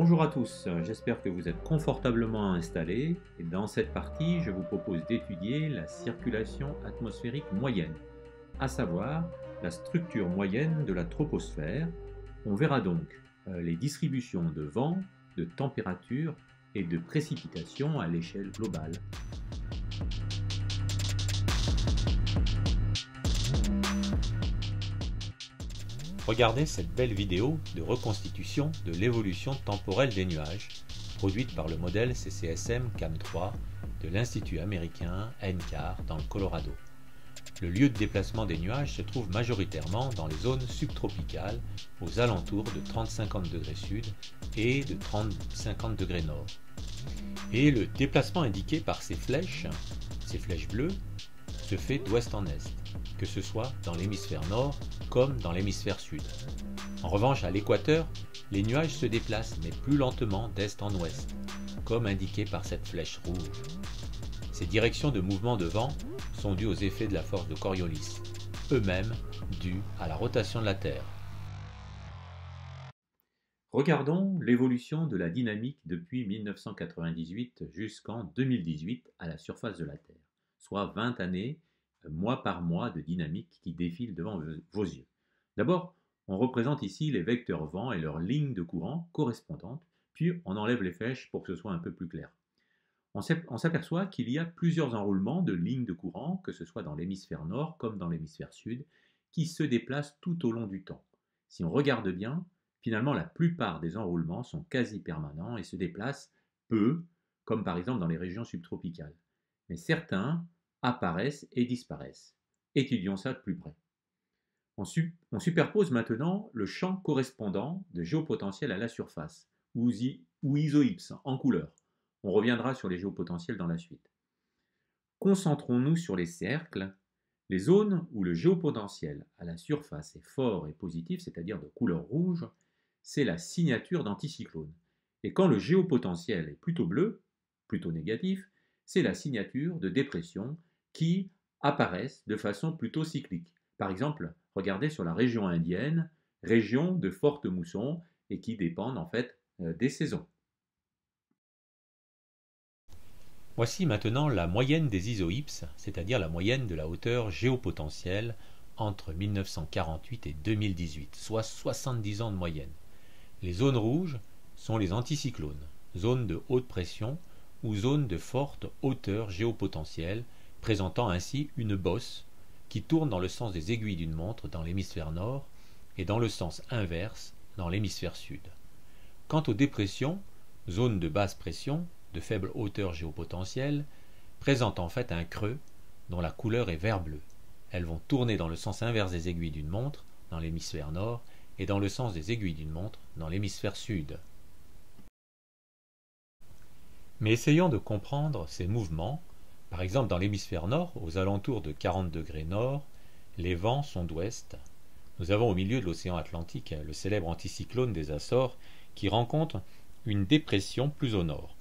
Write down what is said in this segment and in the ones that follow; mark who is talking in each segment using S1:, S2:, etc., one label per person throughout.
S1: Bonjour à tous, j'espère que vous êtes confortablement installés et dans cette partie je vous propose d'étudier la circulation atmosphérique moyenne, à savoir la structure moyenne de la troposphère. On verra donc les distributions de vent, de température et de précipitations à l'échelle globale. Regardez cette belle vidéo de reconstitution de l'évolution temporelle des nuages, produite par le modèle CCSM CAM3 de l'Institut américain NCAR dans le Colorado. Le lieu de déplacement des nuages se trouve majoritairement dans les zones subtropicales aux alentours de 30-50 degrés sud et de 30-50 degrés nord. Et le déplacement indiqué par ces flèches bleues, se fait d'ouest en est, que ce soit dans l'hémisphère nord comme dans l'hémisphère sud. En revanche, à l'équateur, les nuages se déplacent mais plus lentement d'est en ouest, comme indiqué par cette flèche rouge. Ces directions de mouvement de vent sont dues aux effets de la force de Coriolis, eux-mêmes dus à la rotation de la Terre. Regardons l'évolution de la dynamique depuis 1998 jusqu'en 2018 à la surface de la Terre, soit 20 années, mois par mois de dynamique qui défilent devant vos yeux. D'abord, on représente ici les vecteurs vent et leurs lignes de courant correspondantes, puis on enlève les flèches pour que ce soit un peu plus clair. On s'aperçoit qu'il y a plusieurs enroulements de lignes de courant, que ce soit dans l'hémisphère nord comme dans l'hémisphère sud, qui se déplacent tout au long du temps. Si on regarde bien, finalement la plupart des enroulements sont quasi permanents et se déplacent peu, comme par exemple dans les régions subtropicales. Mais certains apparaissent et disparaissent. Étudions ça de plus près. On superpose maintenant le champ correspondant de géopotentiel à la surface, ou isohypse, en couleur. On reviendra sur les géopotentiels dans la suite. Concentrons-nous sur les cercles, les zones où le géopotentiel à la surface est fort et positif, c'est-à-dire de couleur rouge, c'est la signature d'anticyclone. Et quand le géopotentiel est plutôt bleu, plutôt négatif, c'est la signature de dépression qui apparaissent de façon plutôt cyclique. Par exemple, regardez sur la région indienne, région de fortes moussons et qui dépendent en fait des saisons. Voici maintenant la moyenne des isohypses, c'est-à-dire la moyenne de la hauteur géopotentielle entre 1948 et 2018, soit 70 ans de moyenne. Les zones rouges sont les anticyclones, zones de haute pression ou zones de forte hauteur géopotentielle, présentant ainsi une bosse qui tourne dans le sens des aiguilles d'une montre dans l'hémisphère nord et dans le sens inverse dans l'hémisphère sud. Quant aux dépressions, zones de basse pression, de faible hauteur géopotentielle, présentent en fait un creux dont la couleur est vert-bleu. Elles vont tourner dans le sens inverse des aiguilles d'une montre dans l'hémisphère nord et dans le sens des aiguilles d'une montre dans l'hémisphère sud. Mais essayons de comprendre ces mouvements. Par exemple, dans l'hémisphère nord, aux alentours de 40 degrés nord, les vents sont d'ouest. Nous avons au milieu de l'océan Atlantique le célèbre anticyclone des Açores qui rencontre une dépression plus au nord.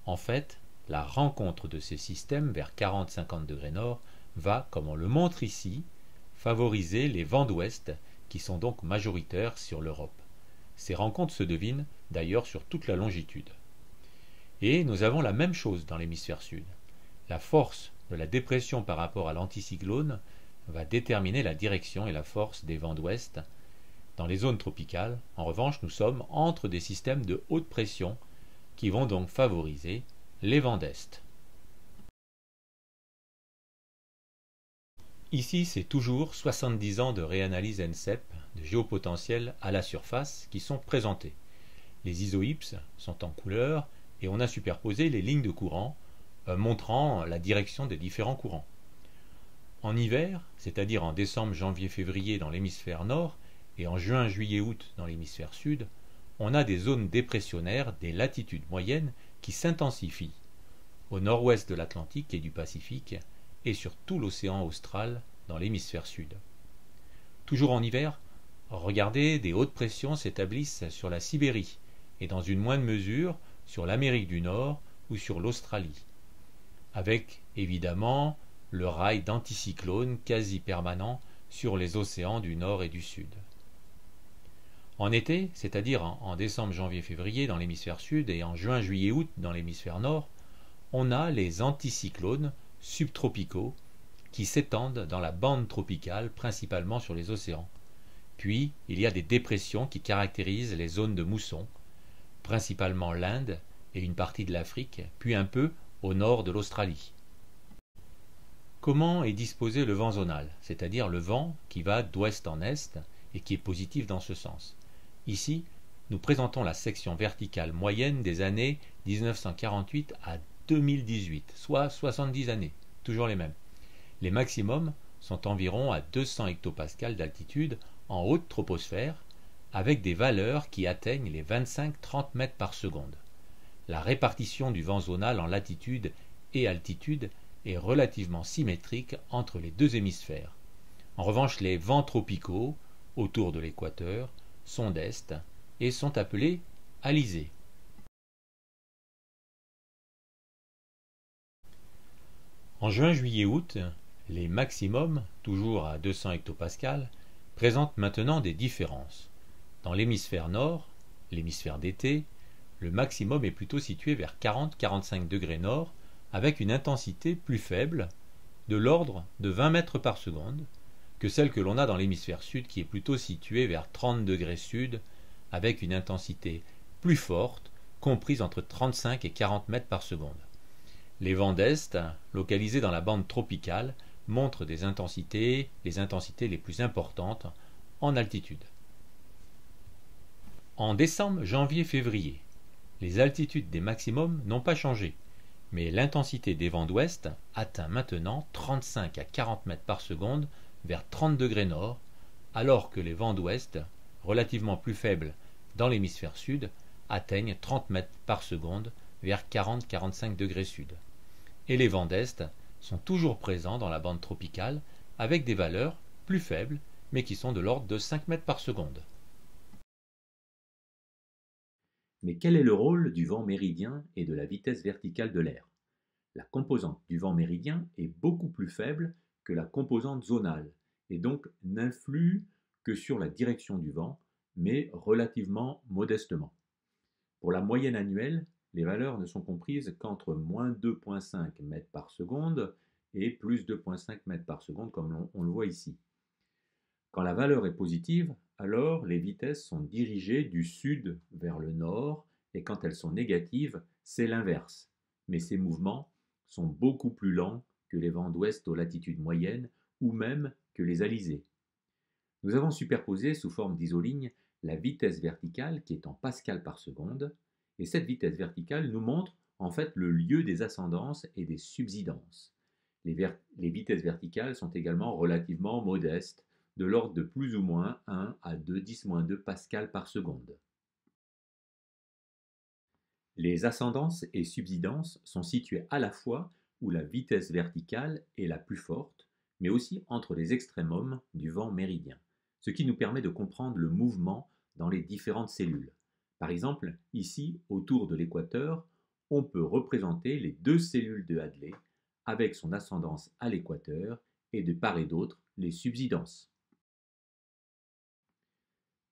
S1: En fait, la rencontre de ces systèmes vers 40-50 degrés nord va, comme on le montre ici, favoriser les vents d'ouest qui sont donc majoritaires sur l'Europe. Ces rencontres se devinent d'ailleurs sur toute la longitude. Et nous avons la même chose dans l'hémisphère sud. La force de la dépression par rapport à l'anticyclone va déterminer la direction et la force des vents d'ouest. Dans les zones tropicales, en revanche, nous sommes entre des systèmes de haute pression qui vont donc favoriser les vents d'est. Ici, c'est toujours 70 ans de réanalyse NCEP de géopotentiel à la surface qui sont présentés. Les isohypses sont en couleur et on a superposé les lignes de courant montrant la direction des différents courants. En hiver, c'est-à-dire en décembre, janvier, février dans l'hémisphère nord et en juin, juillet, août dans l'hémisphère sud, on a des zones dépressionnaires des latitudes moyennes qui s'intensifient au nord-ouest de l'Atlantique et du Pacifique et sur tout l'océan austral dans l'hémisphère sud. Toujours en hiver, regardez, des hautes pressions s'établissent sur la Sibérie et dans une moindre mesure sur l'Amérique du Nord ou sur l'Australie, avec évidemment le rail d'anticyclones quasi permanent sur les océans du Nord et du Sud.
S2: En été, c'est-à-dire en décembre, janvier, février dans l'hémisphère sud et en juin, juillet, août dans l'hémisphère nord, on a les anticyclones subtropicaux qui s'étendent dans la bande tropicale, principalement sur les océans. Puis, il y a des dépressions qui caractérisent les zones de mousson, principalement l'Inde et une partie de l'Afrique, puis un peu au nord de l'Australie. Comment est disposé le vent zonal, c'est-à-dire le vent qui va d'ouest en est et qui est positif dans ce sens? Ici, nous présentons la section verticale moyenne des années 1948 à 2018, soit 70 années, toujours les mêmes. Les maximums sont environ à 200 hectopascales d'altitude en haute troposphère, avec des valeurs qui atteignent les 25-30 mètres par seconde. La répartition du vent zonal en latitude et altitude est relativement symétrique entre les deux hémisphères. En revanche, les vents tropicaux, autour de l'équateur, sont d'est et sont appelés alizés. En juin, juillet, août, les maximums, toujours à 200 hectopascales, présentent maintenant des différences. Dans l'hémisphère nord, l'hémisphère d'été, le maximum est plutôt situé vers 40-45 degrés nord, avec une intensité plus faible, de l'ordre de 20 mètres par seconde, que celle que l'on a dans l'hémisphère sud qui est plutôt située vers 30 degrés sud, avec une intensité plus forte, comprise entre 35 et 40 mètres par seconde. Les vents d'est, localisés dans la bande tropicale, montrent les intensités les plus importantes en altitude. En décembre, janvier, février, les altitudes des maximums n'ont pas changé, mais l'intensité des vents d'ouest atteint maintenant 35 à 40 mètres par seconde vers 30 degrés nord, alors que les vents d'ouest, relativement plus faibles dans l'hémisphère sud, atteignent 30 mètres par seconde vers 40-45 degrés sud. Et les vents d'est sont toujours présents dans la bande tropicale avec des valeurs plus faibles, mais qui sont de l'ordre de 5 mètres par seconde.
S1: Mais quel est le rôle du vent méridien et de la vitesse verticale de l'air? La composante du vent méridien est beaucoup plus faible que la composante zonale et donc n'influe que sur la direction du vent, mais relativement modestement. Pour la moyenne annuelle, les valeurs ne sont comprises qu'entre moins 2,5 mètres par seconde et plus 2,5 mètres par seconde comme on le voit ici. Quand la valeur est positive, alors les vitesses sont dirigées du sud vers le nord et quand elles sont négatives, c'est l'inverse. Mais ces mouvements sont beaucoup plus lents que les vents d'ouest aux latitudes moyennes ou même que les alizés. Nous avons superposé sous forme d'isolignes la vitesse verticale qui est en pascal par seconde et cette vitesse verticale nous montre en fait le lieu des ascendances et des subsidences. Les vitesses verticales sont également relativement modestes, de l'ordre de plus ou moins 1 à 2 10-2 pascal par seconde. Les ascendances et subsidences sont situées à la fois où la vitesse verticale est la plus forte, mais aussi entre les extrémums du vent méridien, ce qui nous permet de comprendre le mouvement dans les différentes cellules. Par exemple, ici, autour de l'équateur, on peut représenter les deux cellules de Hadley avec son ascendance à l'équateur et de part et d'autre les subsidences.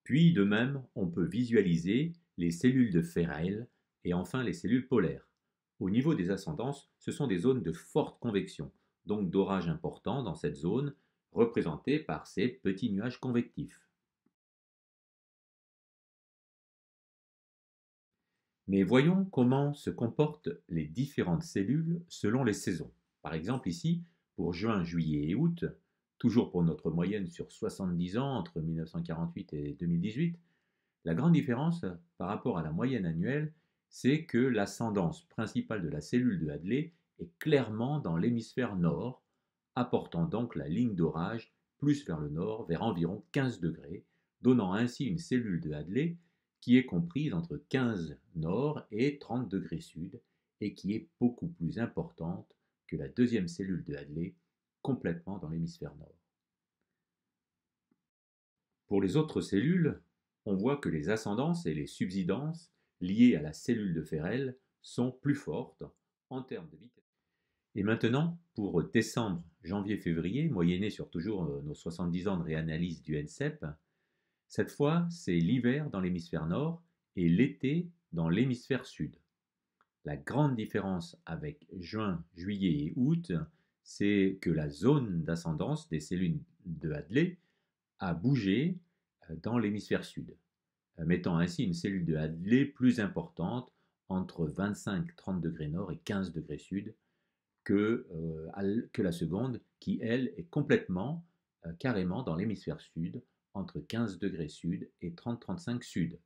S1: Puis de même, on peut visualiser les cellules de Ferrel et enfin les cellules polaires. Au niveau des ascendances, ce sont des zones de forte convection, donc d'orage important dans cette zone, représentée par ces petits nuages convectifs. Mais voyons comment se comportent les différentes cellules selon les saisons. Par exemple ici, pour juin, juillet et août, toujours pour notre moyenne sur 70 ans entre 1948 et 2018, la grande différence par rapport à la moyenne annuelle, c'est que l'ascendance principale de la cellule de Hadley est clairement dans l'hémisphère nord, apportant donc la ligne d'orage plus vers le nord, vers environ 15 degrés, donnant ainsi une cellule de Hadley qui est comprise entre 15 nord et 30 degrés sud et qui est beaucoup plus importante que la deuxième cellule de Hadley, complètement dans l'hémisphère nord. Pour les autres cellules, on voit que les ascendances et les subsidences liées à la cellule de Ferrel sont plus fortes en termes de vitesse. Et maintenant, pour décembre, janvier, février, moyennés sur toujours nos 70 ans de réanalyse du NCEP, Cette fois, c'est l'hiver dans l'hémisphère nord et l'été dans l'hémisphère sud. La grande différence avec juin, juillet et août, c'est que la zone d'ascendance des cellules de Hadley a bougé dans l'hémisphère sud, mettant ainsi une cellule de Hadley plus importante entre 25-30 degrés nord et 15 degrés sud que la seconde qui, elle, est complètement, carrément dans l'hémisphère sud, entre 15 degrés sud et 30-35 sud.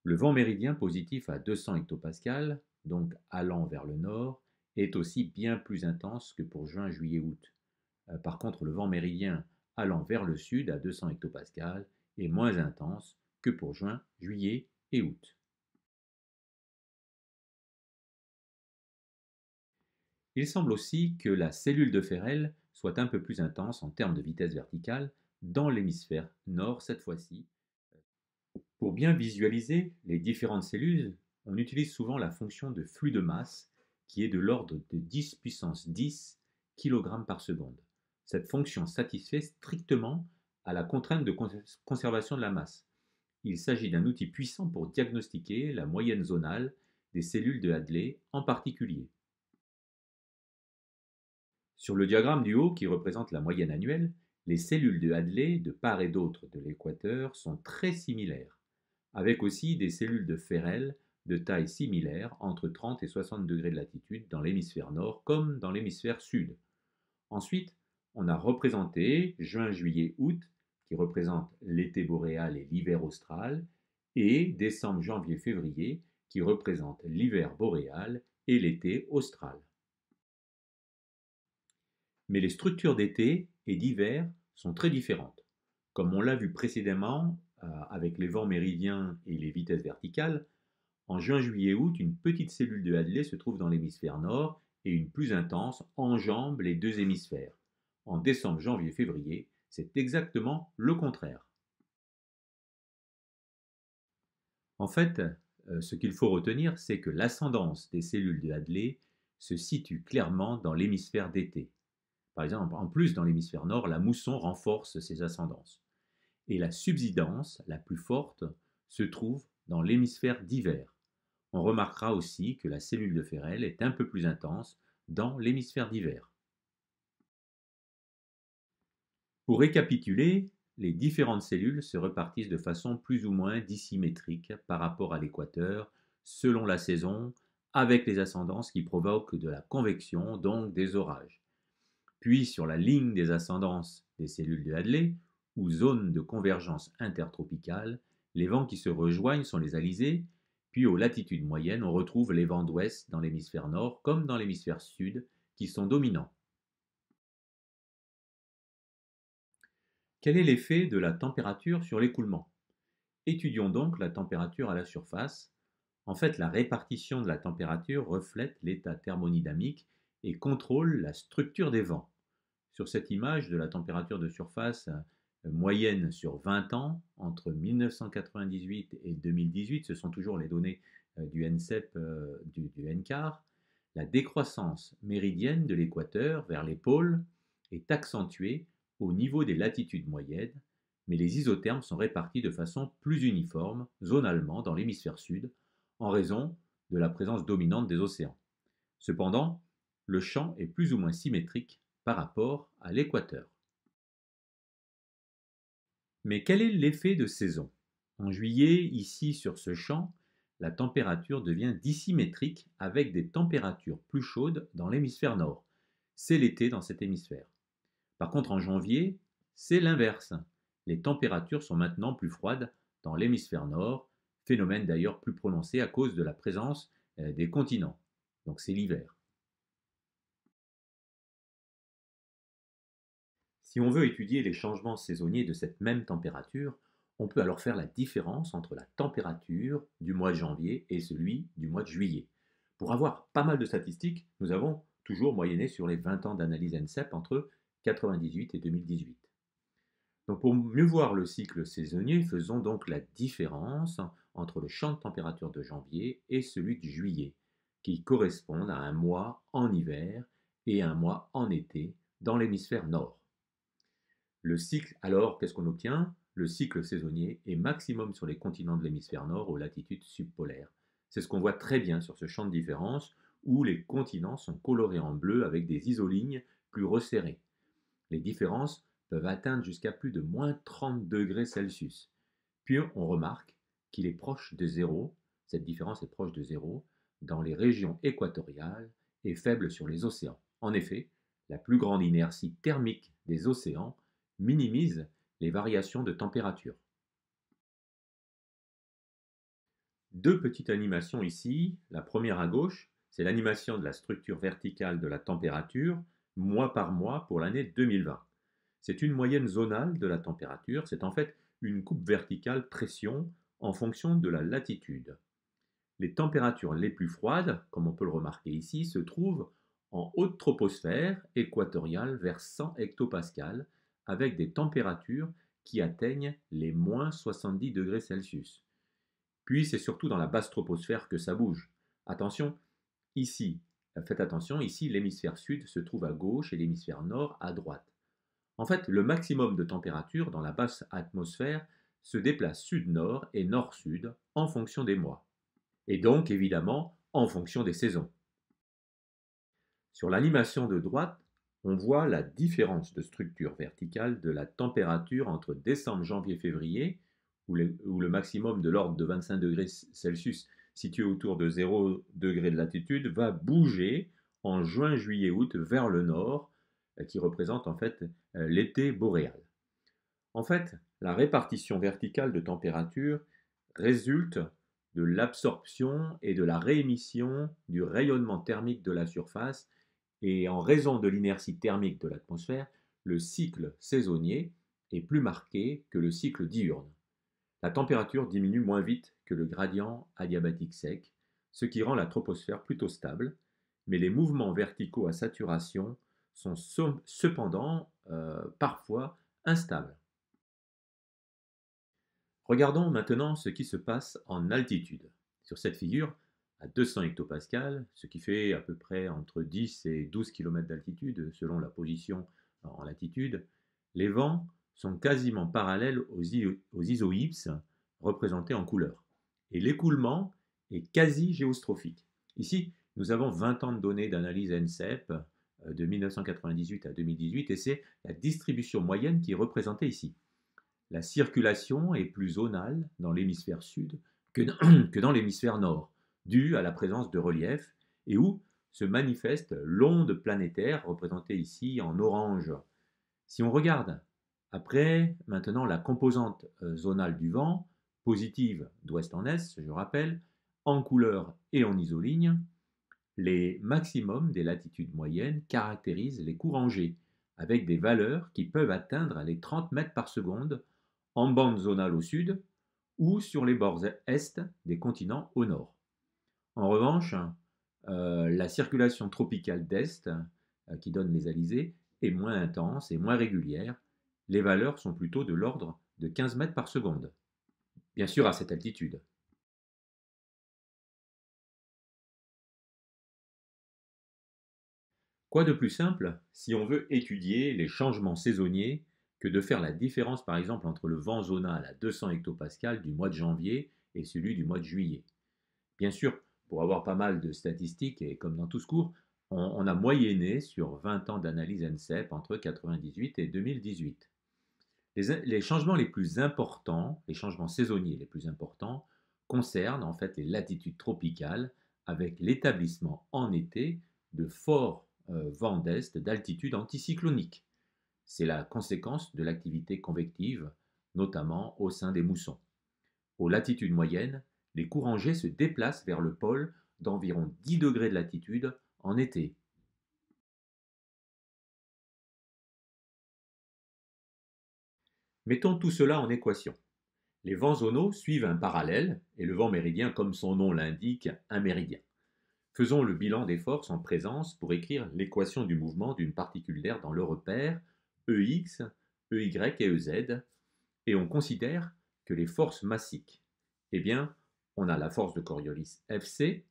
S1: Le vent méridien positif à 200 hectopascales, donc allant vers le nord, est aussi bien plus intense que pour juin, juillet, août. Par contre, le vent méridien allant vers le sud à 200 hectopascales est moins intense que pour juin, juillet et août. Il semble aussi que la cellule de Ferrel soit un peu plus intense en termes de vitesse verticale dans l'hémisphère nord cette fois-ci. Pour bien visualiser les différentes cellules, on utilise souvent la fonction de flux de masse qui est de l'ordre de 10 puissance 10 kg par seconde. Cette fonction satisfait strictement à la contrainte de conservation de la masse. Il s'agit d'un outil puissant pour diagnostiquer la moyenne zonale des cellules de Hadley en particulier. Sur le diagramme du haut qui représente la moyenne annuelle, les cellules de Hadley de part et d'autre de l'équateur sont très similaires, avec aussi des cellules de Ferrel de taille similaire entre 30 et 60 degrés de latitude dans l'hémisphère nord comme dans l'hémisphère sud. Ensuite, on a représenté juin, juillet, août, qui représentent l'été boréal et l'hiver austral, et décembre, janvier, février, qui représentent l'hiver boréal et l'été austral. Mais les structures d'été et d'hiver sont très différentes. Comme on l'a vu précédemment avec les vents méridiens et les vitesses verticales, en juin, juillet, août, une petite cellule de Hadley se trouve dans l'hémisphère nord et une plus intense enjambe les deux hémisphères. En décembre, janvier, février, c'est exactement le contraire. En fait, ce qu'il faut retenir, c'est que l'ascendance des cellules de Hadley se situe clairement dans l'hémisphère d'été. Par exemple, en plus, dans l'hémisphère nord, la mousson renforce ses ascendances. Et la subsidence, la plus forte, se trouve dans l'hémisphère d'hiver. On remarquera aussi que la cellule de Ferrel est un peu plus intense dans l'hémisphère d'hiver. Pour récapituler, les différentes cellules se repartissent de façon plus ou moins dissymétrique par rapport à l'équateur, selon la saison, avec les ascendances qui provoquent de la convection, donc des orages. Puis sur la ligne des ascendances des cellules de Hadley, ou zone de convergence intertropicale, les vents qui se rejoignent sont les alizés, puis aux latitudes moyennes, on retrouve les vents d'ouest dans l'hémisphère nord comme dans l'hémisphère sud qui sont dominants. Quel est l'effet de la température sur l'écoulement? Étudions donc la température à la surface. En fait, la répartition de la température reflète l'état thermodynamique et contrôle la structure des vents. Sur cette image de la température de surface moyenne sur 20 ans, entre 1998 et 2018, ce sont toujours les données du NCEP, du NCAR, la décroissance méridienne de l'équateur vers les pôles est accentuée au niveau des latitudes moyennes, mais les isothermes sont répartis de façon plus uniforme, zonalement, dans l'hémisphère sud, en raison de la présence dominante des océans. Cependant, le champ est plus ou moins symétrique par rapport à l'équateur. Mais quel est l'effet de saison? En juillet, ici sur ce champ, la température devient dissymétrique avec des températures plus chaudes dans l'hémisphère nord. C'est l'été dans cet hémisphère. Par contre, en janvier, c'est l'inverse. Les températures sont maintenant plus froides dans l'hémisphère nord, phénomène d'ailleurs plus prononcé à cause de la présence des continents. Donc c'est l'hiver. Si on veut étudier les changements saisonniers de cette même température, on peut alors faire la différence entre la température du mois de janvier et celui du mois de juillet. Pour avoir pas mal de statistiques, nous avons toujours moyenné sur les 20 ans d'analyse NCEP entre 1998 et 2018. Donc pour mieux voir le cycle saisonnier, faisons donc la différence entre le champ de température de janvier et celui de juillet, qui correspondent à un mois en hiver et un mois en été dans l'hémisphère nord. Le cycle, alors, qu'est-ce qu'on obtient? le cycle saisonnier est maximum sur les continents de l'hémisphère nord aux latitudes subpolaires. C'est ce qu'on voit très bien sur ce champ de différence où les continents sont colorés en bleu avec des isolignes plus resserrées. Les différences peuvent atteindre jusqu'à plus de moins 30 degrés Celsius. Puis on remarque qu'il est proche de zéro, cette différence est proche de zéro, dans les régions équatoriales et faible sur les océans. En effet, la plus grande inertie thermique des océans minimise les variations de température. Deux petites animations ici. La première à gauche, c'est l'animation de la structure verticale de la température mois par mois pour l'année 2020. C'est une moyenne zonale de la température, c'est en fait une coupe verticale pression en fonction de la latitude. Les températures les plus froides, comme on peut le remarquer ici, se trouvent en haute troposphère équatoriale vers 100 hectopascales, avec des températures qui atteignent les moins 70 degrés Celsius. Puis c'est surtout dans la basse troposphère que ça bouge. Attention, ici, faites attention, ici l'hémisphère sud se trouve à gauche et l'hémisphère nord à droite. En fait, le maximum de température dans la basse atmosphère se déplace sud-nord et nord-sud en fonction des mois. Et donc, évidemment, en fonction des saisons. Sur l'animation de droite, on voit la différence de structure verticale de la température entre décembre, janvier, février, où le maximum de l'ordre de 25 degrés Celsius situé autour de 0 degré de latitude va bouger en juin, juillet, août vers le nord, qui représente en fait l'été boréal. En fait, la répartition verticale de température résulte de l'absorption et de la réémission du rayonnement thermique de la surface, et en raison de l'inertie thermique de l'atmosphère, le cycle saisonnier est plus marqué que le cycle diurne. La température diminue moins vite que le gradient adiabatique sec, ce qui rend la troposphère plutôt stable, mais les mouvements verticaux à saturation sont cependant parfois instables. Regardons maintenant ce qui se passe en altitude. Sur cette figure, à 200 hectopascales, ce qui fait à peu près entre 10 et 12 km d'altitude selon la position en latitude, les vents sont quasiment parallèles aux isohypses représentés en couleur. Et l'écoulement est quasi géostrophique. Ici, nous avons 20 ans de données d'analyse NCEP de 1998 à 2018 et c'est la distribution moyenne qui est représentée ici. La circulation est plus zonale dans l'hémisphère sud que dans l'hémisphère nord, due à la présence de relief et où se manifeste l'onde planétaire représentée ici en orange. Si on regarde après maintenant la composante zonale du vent, positive d'ouest en est, je rappelle, en couleur et en isoligne, les maximums des latitudes moyennes caractérisent les courants G, avec des valeurs qui peuvent atteindre les 30 mètres par seconde en bande zonale au sud ou sur les bords est des continents au nord. En revanche, la circulation tropicale d'est, qui donne les alizés, est moins intense et moins régulière. Les valeurs sont plutôt de l'ordre de 15 mètres par seconde, bien sûr à cette altitude. Quoi de plus simple si on veut étudier les changements saisonniers que de faire la différence par exemple entre le vent zonal à 200 hectopascales du mois de janvier et celui du mois de juillet. Bien sûr, pour avoir pas mal de statistiques et comme dans tout ce cours, on a moyenné sur 20 ans d'analyse NCEP entre 1998 et 2018. Les changements les plus importants, les changements saisonniers les plus importants, concernent en fait les latitudes tropicales avec l'établissement en été de forts vents d'est d'altitude anticyclonique. C'est la conséquence de l'activité convective, notamment au sein des moussons. Aux latitudes moyennes, les courants G se déplacent vers le pôle d'environ 10 degrés de latitude en été. Mettons tout cela en équation. Les vents zonaux suivent un parallèle et le vent méridien, comme son nom l'indique, un méridien. Faisons le bilan des forces en présence pour écrire l'équation du mouvement d'une particule d'air dans le repère EX, EY et EZ, et on considère que les forces massiques, eh bien, on a la force de Coriolis Fc,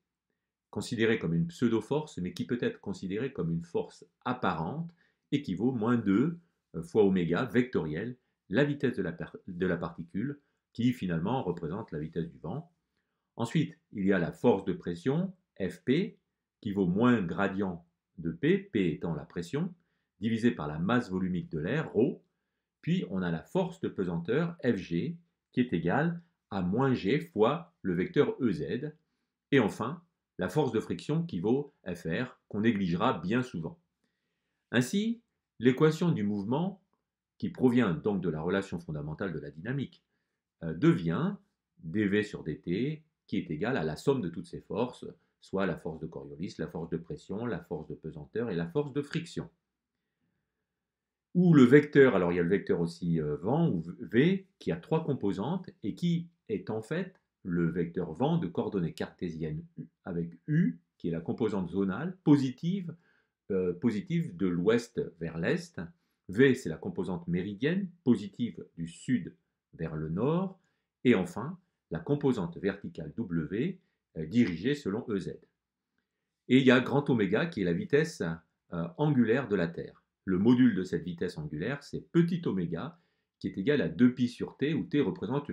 S1: considérée comme une pseudo-force, mais qui peut être considérée comme une force apparente, équivaut moins 2 fois oméga vectoriel, la vitesse de la particule, qui finalement représente la vitesse du vent. Ensuite, il y a la force de pression, Fp, qui vaut moins gradient de P, P étant la pression, divisé par la masse volumique de l'air, ρ. Puis on a la force de pesanteur, Fg, qui est égale à moins g fois le vecteur Ez. Et enfin, la force de friction qui vaut Fr, qu'on négligera bien souvent. Ainsi, l'équation du mouvement, qui provient donc de la relation fondamentale de la dynamique, devient dv sur dt, qui est égale à la somme de toutes ces forces, soit la force de Coriolis, la force de pression, la force de pesanteur et la force de friction. Ou le vecteur, alors il y a le vecteur aussi vent, ou v, qui a 3 composantes, et qui est en fait le vecteur vent de coordonnées cartésiennes avec u, qui est la composante zonale, positive de l'ouest vers l'est. V, c'est la composante méridienne, positive du sud vers le nord. Et enfin, la composante verticale W, dirigée selon EZ. Et il y a grand oméga, qui est la vitesse angulaire de la Terre. Le module de cette vitesse angulaire, c'est petit oméga, qui est égal à 2π sur t, où t représente,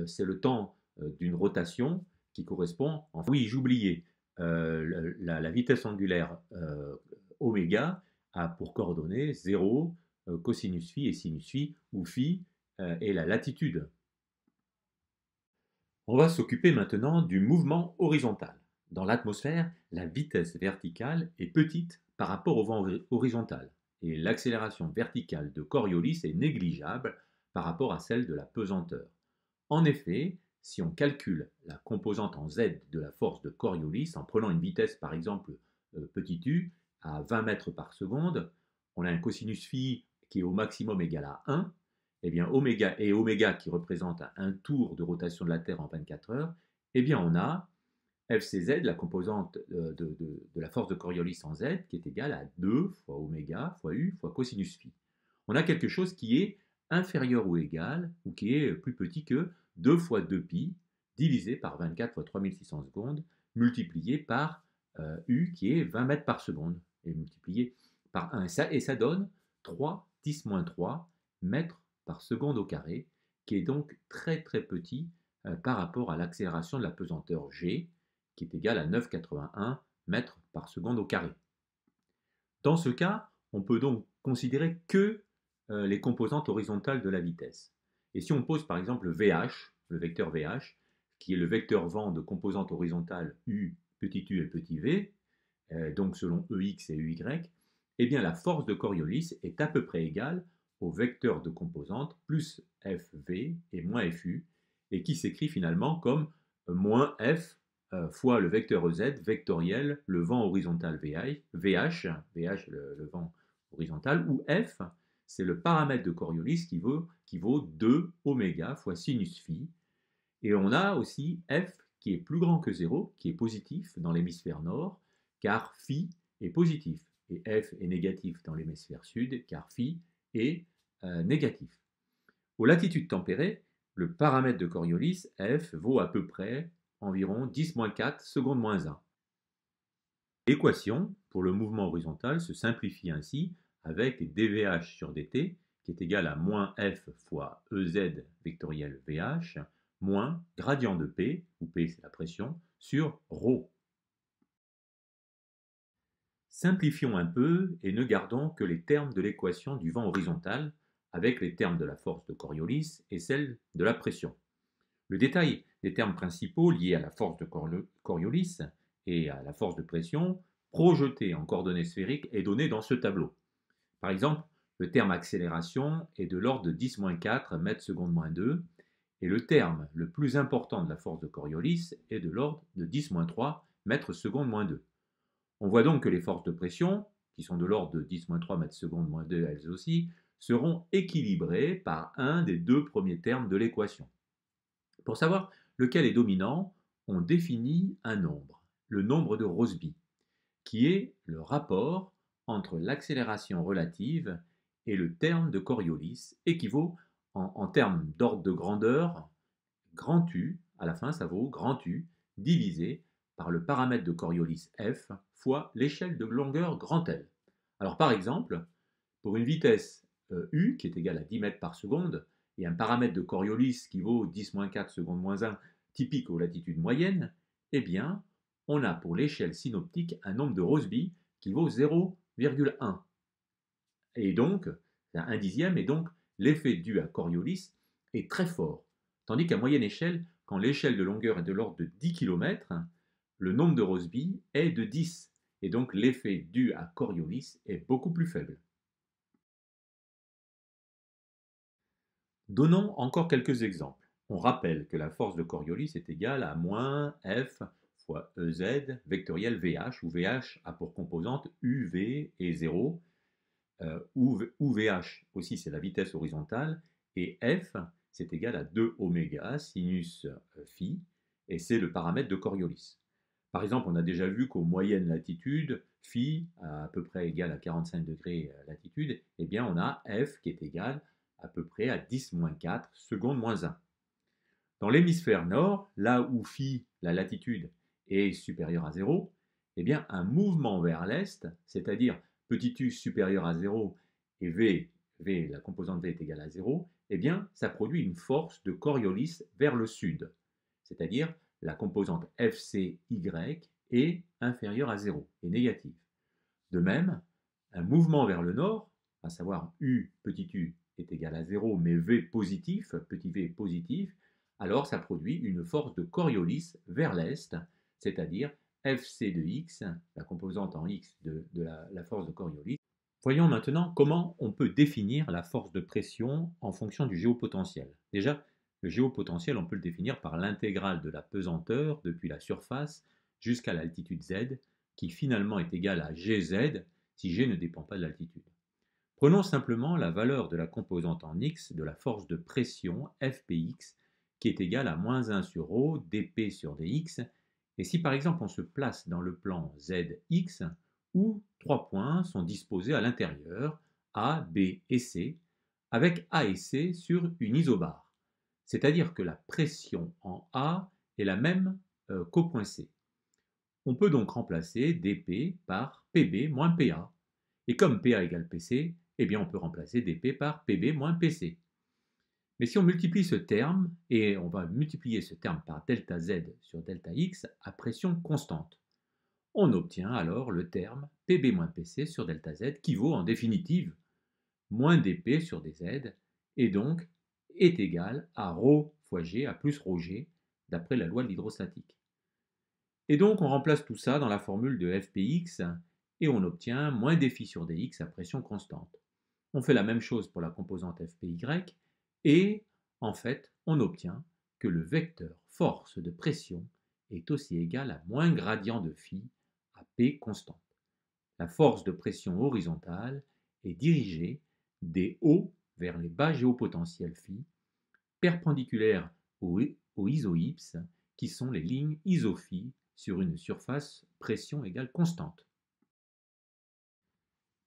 S1: c'est le temps d'une rotation qui correspond... Oui, j'oubliais, la vitesse angulaire oméga a pour coordonnées 0, cosinus phi et sinus phi, où phi est la latitude. On va s'occuper maintenant du mouvement horizontal. Dans l'atmosphère, la vitesse verticale est petite par rapport au vent horizontal, et l'accélération verticale de Coriolis est négligeable par rapport à celle de la pesanteur. En effet, si on calcule la composante en z de la force de Coriolis en prenant une vitesse par exemple petit u à 20 mètres par seconde, on a un cosinus phi qui est au maximum égal à 1, et bien oméga qui représente un tour de rotation de la Terre en 24 heures, et bien on a FCZ, la composante de la force de Coriolis en z, qui est égale à 2 fois oméga fois u fois cosinus phi. On a quelque chose qui est inférieur ou égal, ou qui est plus petit que 2 fois 2π, divisé par 24 fois 3600 secondes, multiplié par u, qui est 20 mètres par seconde, et multiplié par 1. Et ça donne 3, 10-3 mètres par seconde au carré, qui est donc très très petit par rapport à l'accélération de la pesanteur g, qui est égale à 9,81 mètres par seconde au carré. Dans ce cas, on peut donc considérer que les composantes horizontales de la vitesse. Et si on pose par exemple VH, le vecteur VH, qui est le vecteur vent de composantes horizontales U, petit u et petit v, donc selon EX et EY, eh bien la force de Coriolis est à peu près égale au vecteur de composantes plus FV et moins FU, et qui s'écrit finalement comme moins F fois le vecteur EZ vectoriel, le vent horizontal VH, le vent horizontal, où F, c'est le paramètre de Coriolis qui vaut 2 oméga fois sinus phi. Et on a aussi F qui est plus grand que 0, qui est positif dans l'hémisphère nord, car phi est positif. Et F est négatif dans l'hémisphère sud, car phi est négatif. Aux latitudes tempérées, le paramètre de Coriolis, F, vaut à peu près environ 10-4 secondes moins 1. L'équation pour le mouvement horizontal se simplifie ainsi avec dvh sur dt qui est égal à moins f fois ez vectoriel vh moins gradient de p, où p c'est la pression, sur ρ. Simplifions un peu et ne gardons que les termes de l'équation du vent horizontal avec les termes de la force de Coriolis et celle de la pression. Le détail des termes principaux liés à la force de Coriolis et à la force de pression projetés en coordonnées sphériques est donné dans ce tableau. Par exemple, le terme accélération est de l'ordre de 10-4 mètres seconde moins 2 et le terme le plus important de la force de Coriolis est de l'ordre de 10-3 mètres seconde moins 2. On voit donc que les forces de pression, qui sont de l'ordre de 10-3 mètres seconde moins 2 elles aussi, seront équilibrées par un des deux premiers termes de l'équation. Pour savoir lequel est dominant, on définit un nombre, le nombre de Rossby, qui est le rapport entre l'accélération relative et le terme de Coriolis, équivaut en termes d'ordre de grandeur, grand U, à la fin ça vaut grand U, divisé par le paramètre de Coriolis f fois l'échelle de longueur grand L. Alors par exemple, pour une vitesse U, qui est égal à 10 mètres par seconde, et un paramètre de Coriolis qui vaut 10-4 secondes moins 1, typique aux latitudes moyennes, eh bien, on a pour l'échelle synoptique un nombre de Rossby qui vaut 0,1. Et donc, c'est un dixième, et donc l'effet dû à Coriolis est très fort. Tandis qu'à moyenne échelle, quand l'échelle de longueur est de l'ordre de 10 km, le nombre de Rossby est de 10. Et donc l'effet dû à Coriolis est beaucoup plus faible. Donnons encore quelques exemples. On rappelle que la force de Coriolis est égale à moins F fois EZ vectoriel VH, où VH a pour composante UV et 0, où VH aussi c'est la vitesse horizontale, et F c'est égal à 2 oméga sinus phi, et c'est le paramètre de Coriolis. Par exemple, on a déjà vu qu'aux moyennes latitudes, phi à peu près égal à 45 degrés latitude, eh bien on a F qui est égal à peu près à 10-4 secondes moins 1. Dans l'hémisphère nord, là où phi, la latitude, est supérieure à 0, eh bien un mouvement vers l'est, c'est-à-dire petit u supérieur à 0 et v, la composante v est égale à 0, eh bien ça produit une force de Coriolis vers le sud, c'est-à-dire la composante FCY est inférieure à 0, est négative. De même, un mouvement vers le nord, à savoir u, petit u, est égal à 0, mais v positif, petit v positif, alors ça produit une force de Coriolis vers l'est, c'est-à-dire Fc de x, la composante en x de la force de Coriolis. Voyons maintenant comment on peut définir la force de pression en fonction du géopotentiel. Déjà, le géopotentiel, on peut le définir par l'intégrale de la pesanteur depuis la surface jusqu'à l'altitude z, qui finalement est égale à Gz si G ne dépend pas de l'altitude. Prenons simplement la valeur de la composante en x de la force de pression Fpx, qui est égale à moins 1 sur ρ dp sur dx, et si par exemple on se place dans le plan zx, où 3 points sont disposés à l'intérieur, A, B et C, avec A et C sur une isobarre. C'est-à-dire que la pression en A est la même qu'au point C. On peut donc remplacer dP par Pb moins Pa. Et comme Pa égale Pc, eh bien on peut remplacer dP par Pb moins Pc. Mais si on multiplie ce terme, et on va multiplier ce terme par delta Z sur delta X à pression constante, on obtient alors le terme Pb moins Pc sur delta Z qui vaut en définitive moins dP sur dz, et donc est égal à ρ fois G, à plus ρg, d'après la loi de l'hydrostatique. Et donc on remplace tout ça dans la formule de Fpx, et on obtient moins dφ sur dx à pression constante. On fait la même chose pour la composante Fpy, et en fait on obtient que le vecteur force de pression est aussi égal à moins gradient de phi à P constante. La force de pression horizontale est dirigée des hauts vers les bas géopotentiels phi, perpendiculaires aux isohypses, qui sont les lignes isophi sur une surface pression égale constante.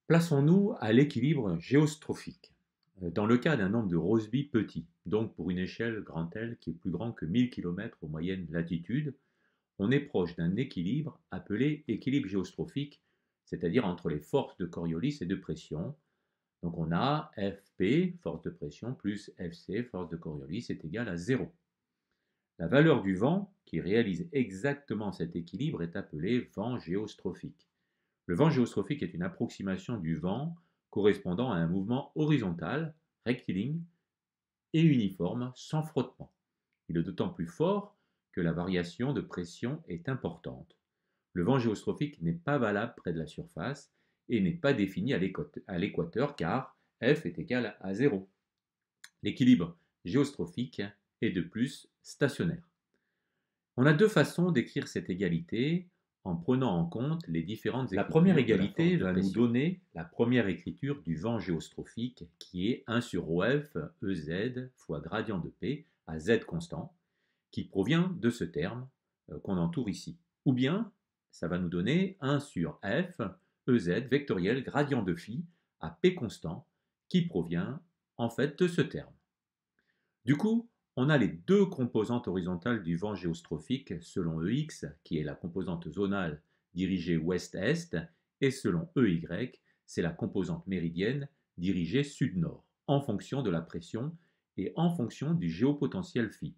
S1: Plaçons-nous à l'équilibre géostrophique. Dans le cas d'un nombre de Rossby petit, donc pour une échelle grand L qui est plus grand que 1000 km aux moyennes latitudes, on est proche d'un équilibre appelé équilibre géostrophique, c'est-à-dire entre les forces de Coriolis et de pression. Donc on a Fp, force de pression, plus Fc, force de Coriolis, est égal à 0. La valeur du vent, qui réalise exactement cet équilibre, est appelée vent géostrophique. Le vent géostrophique est une approximation du vent correspondant à un mouvement horizontal, rectiligne et uniforme, sans frottement. Il est d'autant plus fort que la variation de pression est importante. Le vent géostrophique n'est pas valable près de la surface et n'est pas défini à l'équateur car F est égal à 0. L'équilibre géostrophique est de plus stationnaire. On a deux façons d'écrire cette égalité en prenant en compte les différentes écritures. La première égalité va nous donner la première écriture du vent géostrophique qui est 1 sur ρf Ez fois gradient de P à Z constant, qui provient de ce terme qu'on entoure ici. Ou bien, ça va nous donner 1 sur F Ez vectoriel gradient de phi à P constant, qui provient en fait de ce terme. Du coup, on a les deux composantes horizontales du vent géostrophique selon Ex, qui est la composante zonale dirigée ouest-est, et selon Ey, c'est la composante méridienne dirigé sud-nord, en fonction de la pression et en fonction du géopotentiel phi.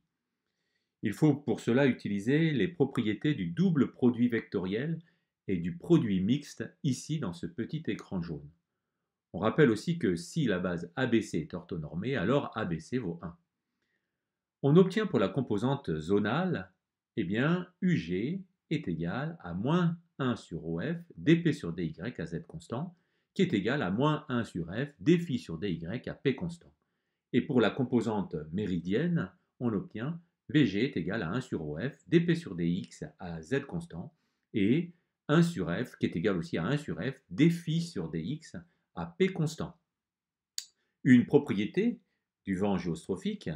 S1: Il faut pour cela utiliser les propriétés du double produit vectoriel et du produit mixte ici dans ce petit écran jaune. On rappelle aussi que si la base ABC est orthonormée, alors ABC vaut 1. On obtient pour la composante zonale, eh bien, UG est égal à moins 1 sur OF dP sur dy à Z constant, qui est égal à moins 1 sur F dφ sur dy à P constant. Et pour la composante méridienne, on obtient VG est égal à 1 sur OF dP sur dx à Z constant et 1 sur F qui est égal aussi à 1 sur F dφ sur dx à P constant. Une propriété du vent géostrophique,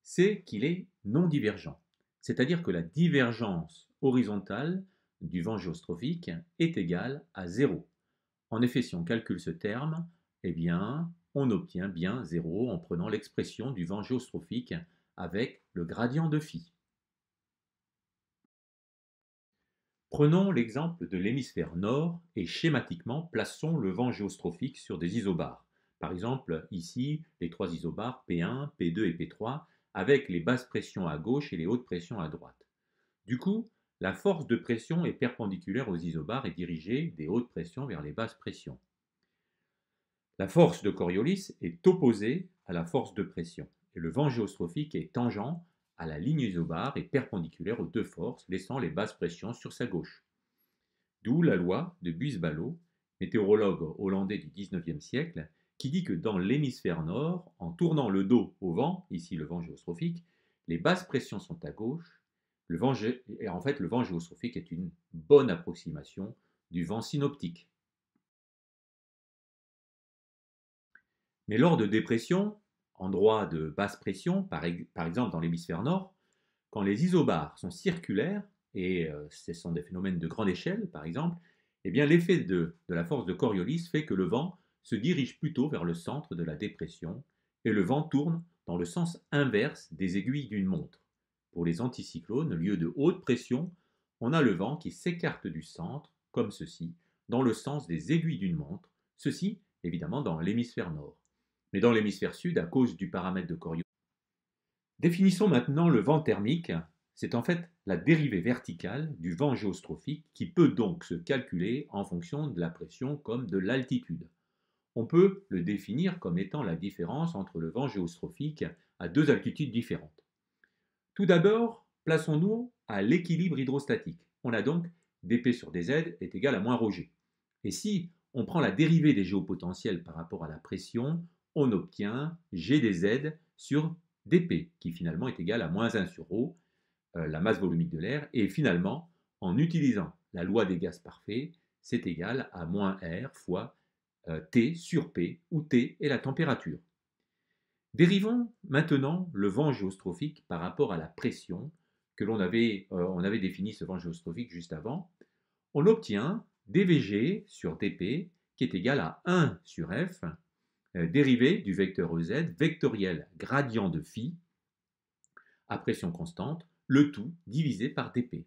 S1: c'est qu'il est non divergent. C'est-à-dire que la divergence horizontale du vent géostrophique est égale à 0. En effet, si on calcule ce terme, eh bien, on obtient bien 0 en prenant l'expression du vent géostrophique avec le gradient de phi. Prenons l'exemple de l'hémisphère nord et schématiquement plaçons le vent géostrophique sur des isobars. Par exemple, ici, les trois isobars P1, P2 et P3 avec les basses pressions à gauche et les hautes pressions à droite. Du coup, la force de pression est perpendiculaire aux isobars et dirigée des hautes pressions vers les basses pressions. La force de Coriolis est opposée à la force de pression et le vent géostrophique est tangent à la ligne isobare et perpendiculaire aux deux forces, laissant les basses pressions sur sa gauche. D'où la loi de Buys-Ballot, météorologue hollandais du XIXe siècle, qui dit que dans l'hémisphère nord, en tournant le dos au vent, ici le vent géostrophique, les basses pressions sont à gauche, et en fait le vent géostrophique est une bonne approximation du vent synoptique. Mais lors de dépression, endroit de basse pression, par exemple dans l'hémisphère nord, quand les isobars sont circulaires, et ce sont des phénomènes de grande échelle par exemple, eh bien l'effet de la force de Coriolis fait que le vent se dirige plutôt vers le centre de la dépression et le vent tourne dans le sens inverse des aiguilles d'une montre. Pour les anticyclones, lieu de haute pression, on a le vent qui s'écarte du centre, comme ceci, dans le sens des aiguilles d'une montre, ceci évidemment dans l'hémisphère nord. Mais dans l'hémisphère sud, à cause du paramètre de Coriolis. Définissons maintenant le vent thermique. C'est en fait la dérivée verticale du vent géostrophique qui peut donc se calculer en fonction de la pression comme de l'altitude. On peut le définir comme étant la différence entre le vent géostrophique à deux altitudes différentes. Tout d'abord, plaçons-nous à l'équilibre hydrostatique. On a donc dP sur dz est égal à moins ρg. Et si on prend la dérivée des géopotentiels par rapport à la pression, on obtient G dz sur dP, qui finalement est égal à moins 1 sur ρ, la masse volumique de l'air, et finalement, en utilisant la loi des gaz parfaits, c'est égal à moins R fois T sur P, où T est la température. Dérivons maintenant le vent géostrophique par rapport à la pression, que on avait défini ce vent géostrophique juste avant. On obtient dVg sur dP, qui est égal à 1 sur F, dérivé du vecteur Ez, vectoriel gradient de phi, à pression constante, le tout divisé par dP.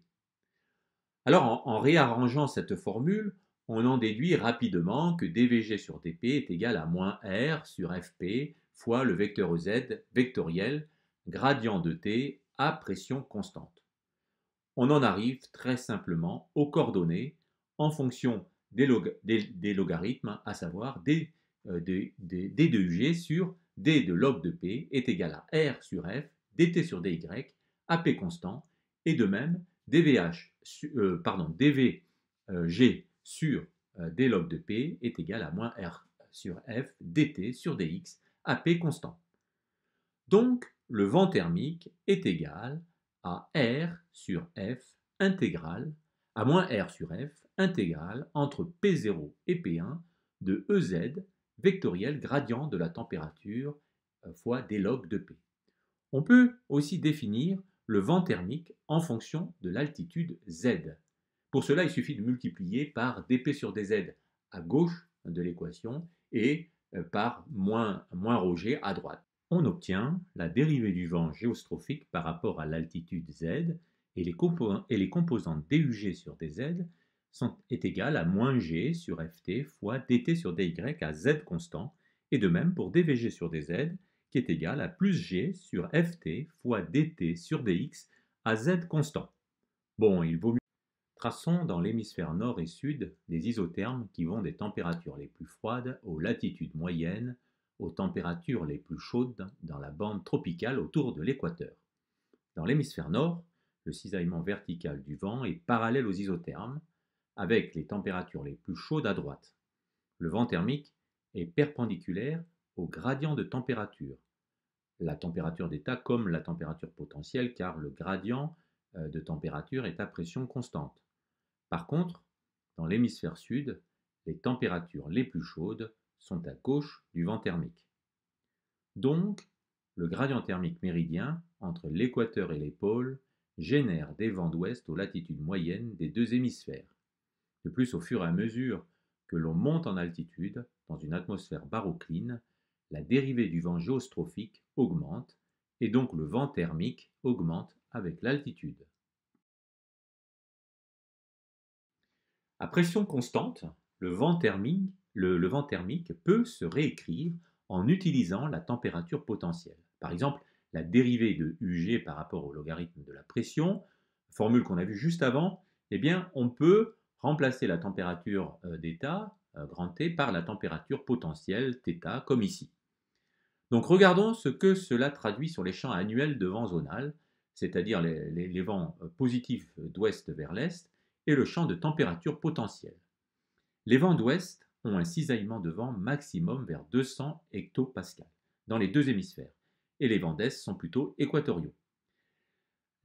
S1: Alors, en réarrangeant cette formule, on en déduit rapidement que dVg sur dP est égal à moins R sur Fp fois le vecteur Ez vectoriel gradient de T à pression constante. On en arrive très simplement aux coordonnées en fonction des logarithmes, à savoir d de UG sur d de log de P est égal à R sur F dt sur dy à P constant, et de même dVg sur d log de P est égal à moins R sur F dt sur dx à P constant. Donc, le vent thermique est égal à R sur F intégrale, à moins R sur F intégrale entre P0 et P1 de EZ vectoriel gradient de la température fois d log de P. On peut aussi définir le vent thermique en fonction de l'altitude Z. Pour cela, il suffit de multiplier par dP sur dz à gauche de l'équation et par moins ρg à droite. On obtient la dérivée du vent géostrophique par rapport à l'altitude Z et les composantes dUg sur dz est égale à moins g sur ft fois dt sur dy à z constant, et de même pour dvg sur dz, qui est égal à plus g sur ft fois dt sur dx à z constant. Bon, il vaut mieux. Traçons dans l'hémisphère nord et sud des isothermes qui vont des températures les plus froides aux latitudes moyennes aux températures les plus chaudes dans la bande tropicale autour de l'équateur. Dans l'hémisphère nord, le cisaillement vertical du vent est parallèle aux isothermes, avec les températures les plus chaudes à droite. Le vent thermique est perpendiculaire au gradient de température, la température d'état comme la température potentielle, car le gradient de température est à pression constante. Par contre, dans l'hémisphère sud, les températures les plus chaudes sont à gauche du vent thermique. Donc, le gradient thermique méridien entre l'équateur et les pôles génère des vents d'ouest aux latitudes moyennes des deux hémisphères. De plus, au fur et à mesure que l'on monte en altitude, dans une atmosphère barocline, la dérivée du vent géostrophique augmente, et donc le vent thermique augmente avec l'altitude. À pression constante, le vent thermique peut se réécrire en utilisant la température potentielle. Par exemple, la dérivée de UG par rapport au logarithme de la pression, formule qu'on a vue juste avant, eh bien, on peut remplacer la température d'état, grand T, par la température potentielle, θ, comme ici. Donc regardons ce que cela traduit sur les champs annuels de vent zonal, c'est-à-dire les vents positifs d'ouest vers l'est, et le champ de température potentielle. Les vents d'ouest ont un cisaillement de vent maximum vers 200 hectopascales dans les deux hémisphères, et les vents d'est sont plutôt équatoriaux.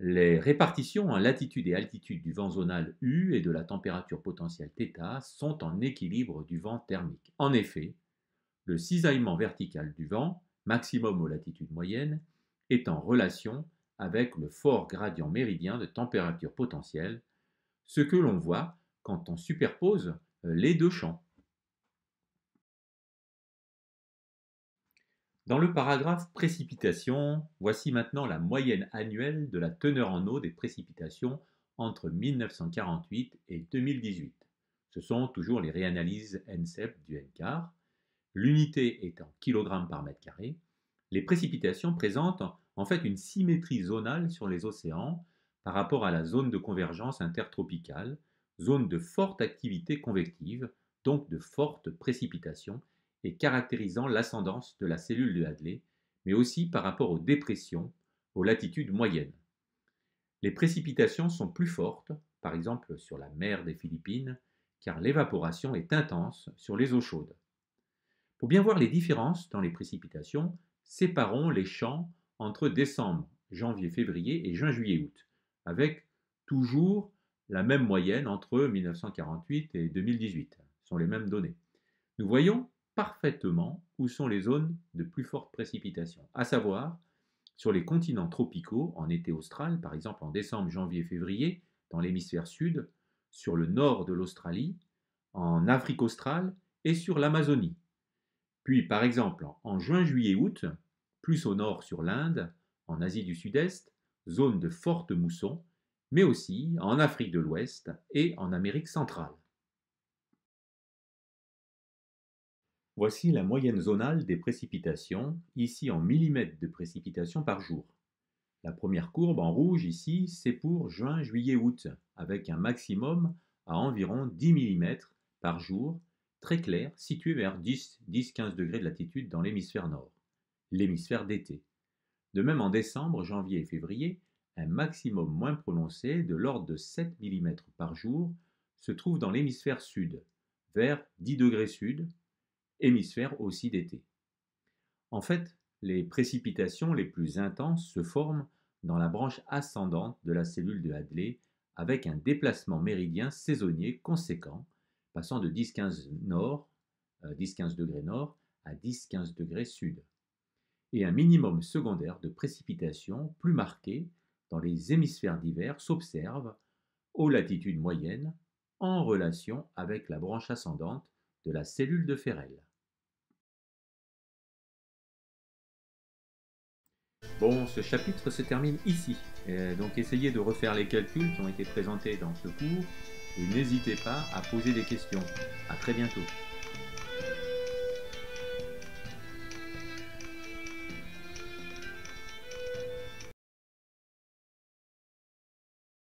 S1: Les répartitions en latitude et altitude du vent zonal U et de la température potentielle θ sont en équilibre du vent thermique. En effet, le cisaillement vertical du vent, maximum aux latitudes moyennes, est en relation avec le fort gradient méridien de température potentielle, ce que l'on voit quand on superpose les deux champs. Dans le paragraphe précipitations, voici maintenant la moyenne annuelle de la teneur en eau des précipitations entre 1948 et 2018. Ce sont toujours les réanalyses NCEP du NCAR. L'unité est en kg par mètre carré. Les précipitations présentent en fait une symétrie zonale sur les océans par rapport à la zone de convergence intertropicale, zone de forte activité convective, donc de fortes précipitations, et caractérisant l'ascendance de la cellule de Hadley, mais aussi par rapport aux dépressions aux latitudes moyennes. Les précipitations sont plus fortes, par exemple sur la mer des Philippines, car l'évaporation est intense sur les eaux chaudes. Pour bien voir les différences dans les précipitations, séparons les champs entre décembre, janvier, février et juin, juillet, août, avec toujours la même moyenne entre 1948 et 2018. Ce sont les mêmes données. Nous voyons parfaitement où sont les zones de plus forte précipitation, à savoir sur les continents tropicaux en été austral, par exemple en décembre, janvier, février, dans l'hémisphère sud, sur le nord de l'Australie, en Afrique australe et sur l'Amazonie. Puis, par exemple, en juin, juillet, août, plus au nord sur l'Inde, en Asie du Sud-Est, zone de forte mousson, mais aussi en Afrique de l'Ouest et en Amérique centrale. Voici la moyenne zonale des précipitations, ici en millimètres de précipitations par jour. La première courbe en rouge ici, c'est pour juin, juillet, août, avec un maximum à environ 10 mm par jour, très clair, situé vers 10-15 degrés de latitude dans l'hémisphère nord, l'hémisphère d'été. De même en décembre, janvier et février, un maximum moins prononcé de l'ordre de 7 mm par jour se trouve dans l'hémisphère sud, vers 10 degrés sud, hémisphère aussi d'été. En fait, les précipitations les plus intenses se forment dans la branche ascendante de la cellule de Hadley avec un déplacement méridien saisonnier conséquent, passant de 10-15 degrés nord à 10-15 degrés sud, et un minimum secondaire de précipitations plus marqué dans les hémisphères d'hiver s'observe aux latitudes moyennes en relation avec la branche ascendante de la cellule de Ferrel. Bon, ce chapitre se termine ici, donc essayez de refaire les calculs qui ont été présentés dans ce cours et n'hésitez pas à poser des questions. À très bientôt.